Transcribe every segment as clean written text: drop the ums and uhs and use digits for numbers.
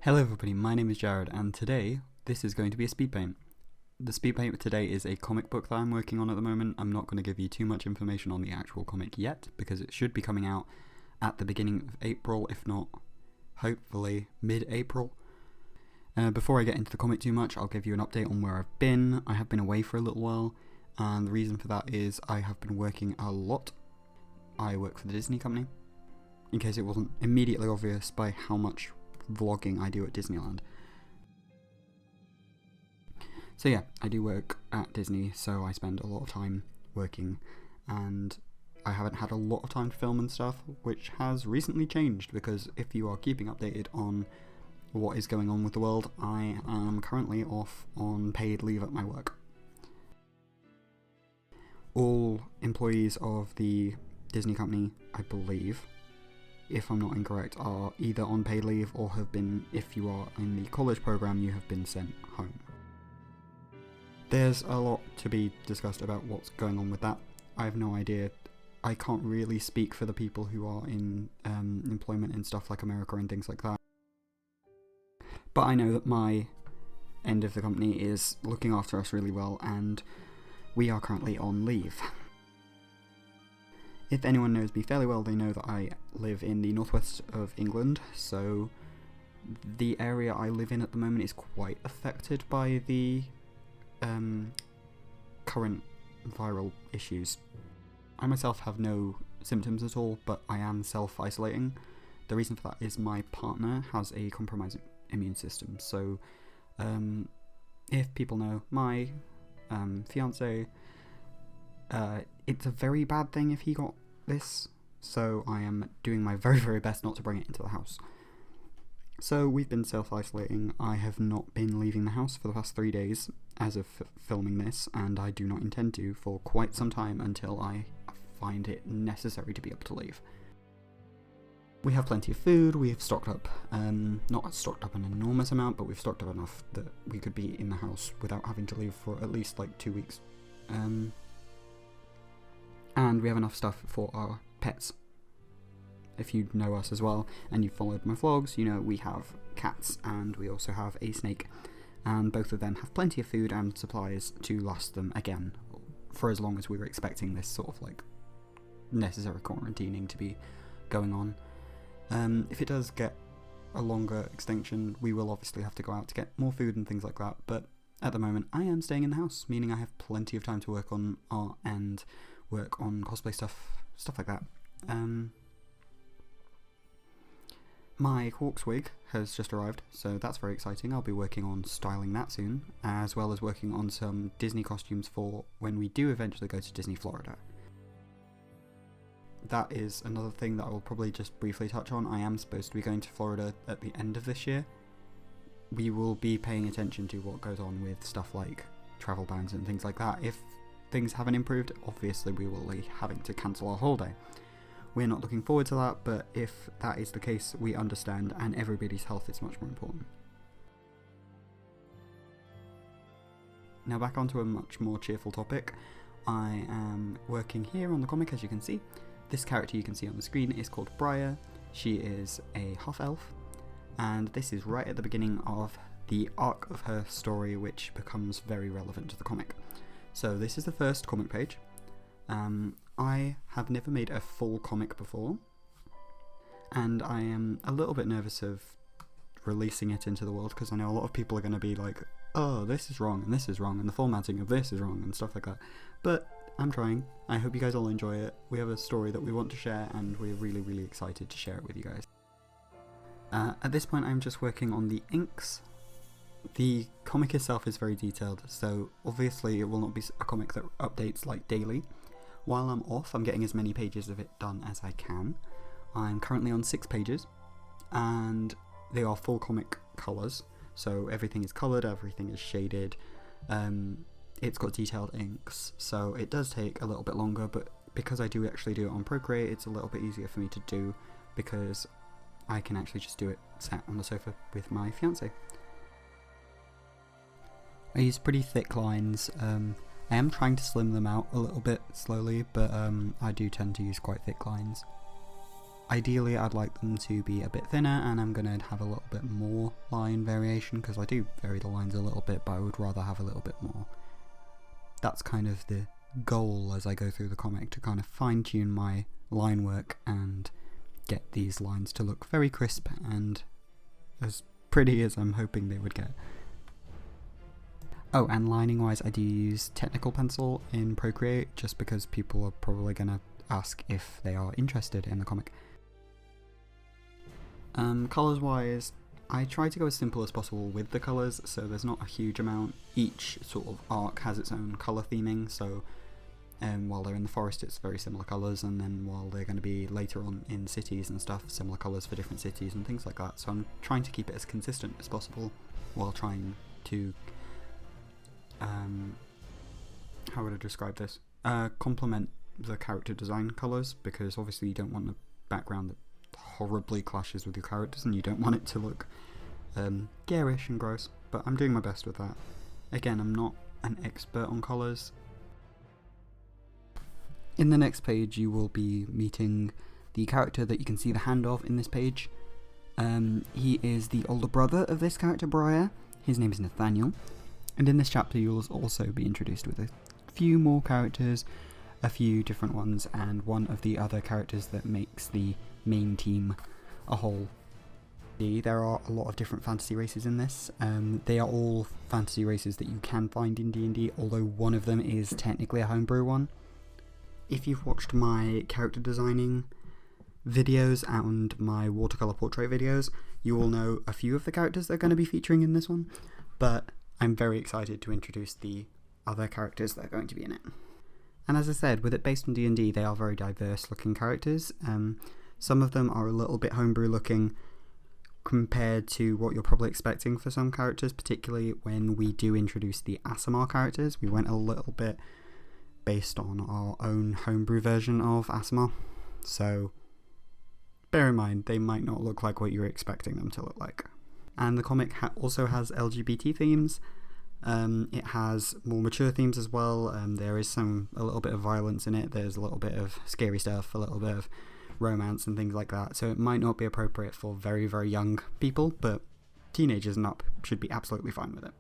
Hello everybody, my name is Jared and today this is going to be a speed paint. The speed paint today is a comic book that I'm working on at the moment. I'm not going to give you too much information on the actual comic yet because it should be coming out at the beginning of April, if not hopefully mid-April. Before I get into the comic too much, I'll give you an update on where I've been. I have been away for a little while and the reason for that is I have been working a lot. I work for the Disney company, in case it wasn't immediately obvious by how much vlogging I do at Disneyland. So yeah, I do work at Disney, so I spend a lot of time working and I haven't had a lot of time to film and stuff, which has recently changed because if you are keeping updated on what is going on with the world, I am currently off on paid leave at my work. All employees of the Disney company, I believe, if I'm not incorrect, are either on paid leave or have been, if you are in the college program, you have been sent home. There's a lot to be discussed about what's going on with that. I have no idea. I can't really speak for the people who are in employment in stuff like America and things like that. But I know that my end of the company is looking after us really well and we are currently on leave. If anyone knows me fairly well, they know that I live in the northwest of England, so the area I live in at the moment is quite affected by the current viral issues. I myself have no symptoms at all, but I am self-isolating. The reason for that is my partner has a compromised immune system, so if people know, my fiance, it's a very bad thing if he got this, so I am doing my very, very best not to bring it into the house. So we've been self-isolating. I have not been leaving the house for the past 3 days as of filming this, and I do not intend to for quite some time until I find it necessary to be able to leave. We have plenty of food, we've stocked up, not stocked up an enormous amount, but we've stocked up enough that we could be in the house without having to leave for at least like 2 weeks. And we have enough stuff for our pets. If you know us as well, and you've followed my vlogs, you know we have cats and we also have a snake. And both of them have plenty of food and supplies to last them, again, for as long as we were expecting this sort of like necessary quarantining to be going on. If it does get a longer extension, we will obviously have to go out to get more food and things like that, but at the moment I am staying in the house, meaning I have plenty of time to work on art and work on cosplay stuff like that. My Hawks wig has just arrived, so that's very exciting. I'll be working on styling that soon, as well as working on some Disney costumes for when we do eventually go to Disney Florida. That is another thing that I will probably just briefly touch on. I am supposed to be going to Florida at the end of this year. We will be paying attention to what goes on with stuff like travel bans and things like that. If things haven't improved, obviously we will be having to cancel our holiday. We're not looking forward to that, but if that is the case, we understand, and everybody's health is much more important. Now back onto a much more cheerful topic. I am working here on the comic, as you can see. This character you can see on the screen is called Briar. She is a half-elf, and this is right at the beginning of the arc of her story, which becomes very relevant to the comic. So this is the first comic page. I have never made a full comic before, and I am a little bit nervous of releasing it into the world because I know a lot of people are going to be like, oh, this is wrong and this is wrong and the formatting of this is wrong and stuff like that. But I'm trying. I hope you guys all enjoy it. We have a story that we want to share and we're really, really excited to share it with you guys. At this point I'm just working on the inks. The comic itself is very detailed, so obviously it will not be a comic that updates like daily. While I'm off, I'm getting as many pages of it done as I can. I'm currently on 6 pages, and they are full comic colours, so everything is coloured, everything is shaded, it's got detailed inks, so it does take a little bit longer, but because I do actually do it on Procreate, it's a little bit easier for me to do, because I can actually just do it sat on the sofa with my fiance. I use pretty thick lines. I am trying to slim them out a little bit slowly, but I do tend to use quite thick lines. Ideally I'd like them to be a bit thinner, and I'm going to have a little bit more line variation, because I do vary the lines a little bit, but I would rather have a little bit more. That's kind of the goal as I go through the comic, to kind of fine tune my line work and get these lines to look very crisp and as pretty as I'm hoping they would get. Oh, and lining wise, I do use technical pencil in Procreate, just because people are probably going to ask if they are interested in the comic. Colours wise, I try to go as simple as possible with the colours, so there's not a huge amount. Each sort of arc has its own colour theming, so while they're in the forest it's very similar colours, and then while they're going to be later on in cities and stuff, similar colours for different cities and things like that. So I'm trying to keep it as consistent as possible, while trying to how would I describe this? Complement the character design colours, because obviously you don't want a background that horribly clashes with your characters, and you don't want it to look garish and gross, but I'm doing my best with that. Again, I'm not an expert on colours. In the next page you will be meeting the character that you can see the hand of in this page. He is the older brother of this character, Briar. His name is Nathaniel. And in this chapter you will also be introduced with a few more characters, a few different ones, and one of the other characters that makes the main team a whole. There are a lot of different fantasy races in this. They are all fantasy races that you can find in D&D, although one of them is technically a homebrew one. If you've watched my character designing videos and my watercolour portrait videos, you will know a few of the characters that are going to be featuring in this one, but I'm very excited to introduce the other characters that are going to be in it. And as I said, with it based on D&D, they are very diverse looking characters. Some of them are a little bit homebrew looking compared to what you're probably expecting for some characters, particularly when we do introduce the ASMR characters. We went a little bit based on our own homebrew version of ASMR, so bear in mind they might not look like what you're expecting them to look like. And the comic also has LGBT themes. It has more mature themes as well. There is a little bit of violence in it, there's a little bit of scary stuff, a little bit of romance and things like that, so it might not be appropriate for very, very young people, but teenagers and up should be absolutely fine with it.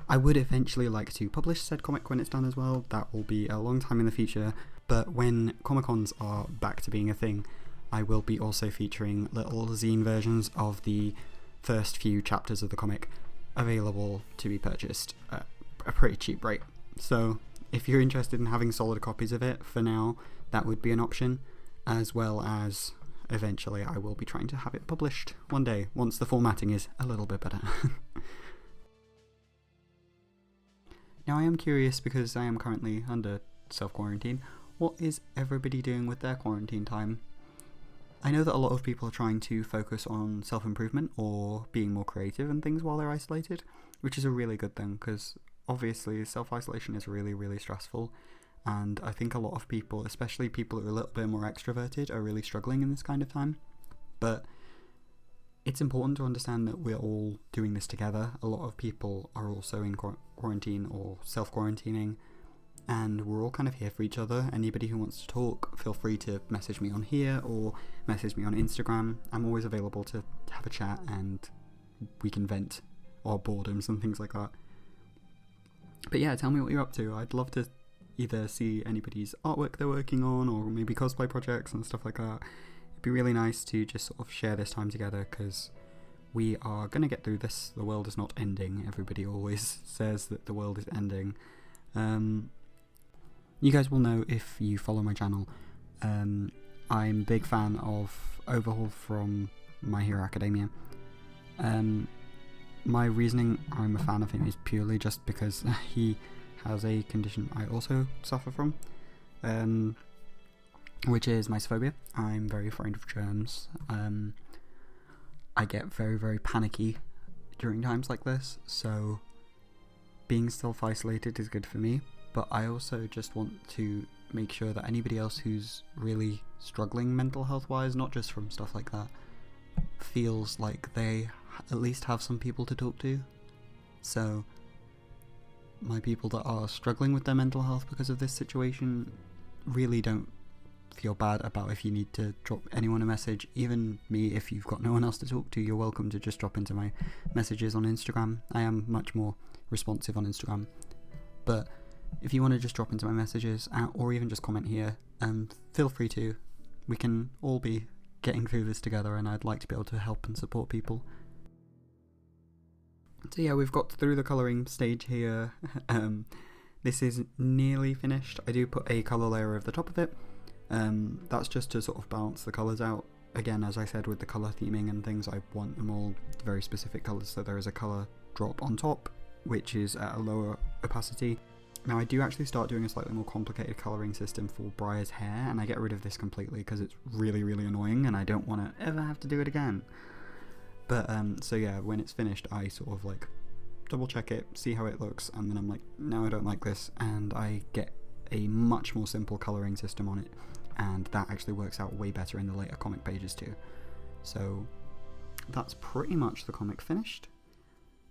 I would eventually like to publish said comic when it's done as well. That will be a long time in the future, but when Comic-Cons are back to being a thing, I will be also featuring little zine versions of the first few chapters of the comic available to be purchased at a pretty cheap rate. So if you're interested in having solid copies of it, for now that would be an option, as well as eventually I will be trying to have it published one day once the formatting is a little bit better. Now I am curious, because I am currently under self-quarantine, what is everybody doing with their quarantine time? I know that a lot of people are trying to focus on self-improvement or being more creative and things while they're isolated, which is a really good thing, because obviously self-isolation is really, really stressful, and I think a lot of people, especially people who are a little bit more extroverted, are really struggling in this kind of time. But it's important to understand that we're all doing this together. A lot of people are also in quarantine or self-quarantining, and we're all kind of here for each other. Anybody who wants to talk, feel free to message me on here or message me on Instagram. I'm always available to have a chat, and we can vent our boredoms and things like that. But yeah, tell me what you're up to. I'd love to either see anybody's artwork they're working on, or maybe cosplay projects and stuff like that. It'd be really nice to just sort of share this time together, because we are going to get through this. The world is not ending. Everybody always says that the world is ending. You guys will know if you follow my channel. I'm a big fan of Overhaul from My Hero Academia. My reasoning I'm a fan of him is purely just because he has a condition I also suffer from, which is mysophobia. I'm very afraid of germs. I get very, very panicky during times like this, so being self-isolated is good for me, but I also just want to make sure that anybody else who's really struggling mental health wise, not just from stuff like that, feels like they at least have some people to talk to. So my people that are struggling with their mental health because of this situation, really don't feel bad about if you need to drop anyone a message. Even me, if you've got no one else to talk to, you're welcome to just drop into my messages on Instagram. I am much more responsive on Instagram, but if you want to just drop into my messages or even just comment here, feel free to. We can all be getting through this together, and I'd like to be able to help and support people. So yeah, we've got through the colouring stage here. This is nearly finished. I do put a colour layer over the top of it. That's just to sort of balance the colours out. Again, as I said, with the colour theming and things, I want them all very specific colours, so there is a colour drop on top, which is at a lower opacity. Now I do actually start doing a slightly more complicated colouring system for Briar's hair, and I get rid of this completely because it's really, really annoying and I don't want to ever have to do it again. But so yeah, when it's finished, I sort of like double check it, see how it looks, and then I'm like, no, I don't like this, and I get a much more simple colouring system on it, and that actually works out way better in the later comic pages too. So that's pretty much the comic finished.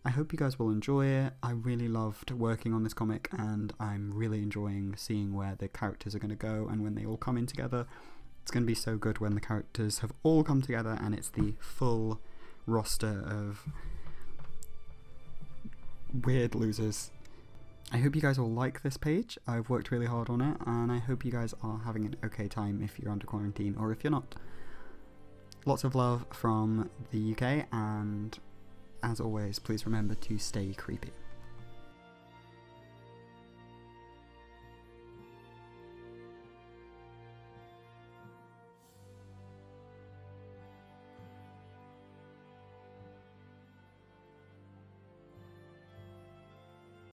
I hope you guys will enjoy it. I really loved working on this comic, and I'm really enjoying seeing where the characters are going to go and when they all come in together. It's going to be so good when the characters have all come together and it's the full roster of weird losers. I hope you guys all like this page. I've worked really hard on it, and I hope you guys are having an okay time if you're under quarantine or if you're not. Lots of love from the UK, and as always, please remember to stay creepy.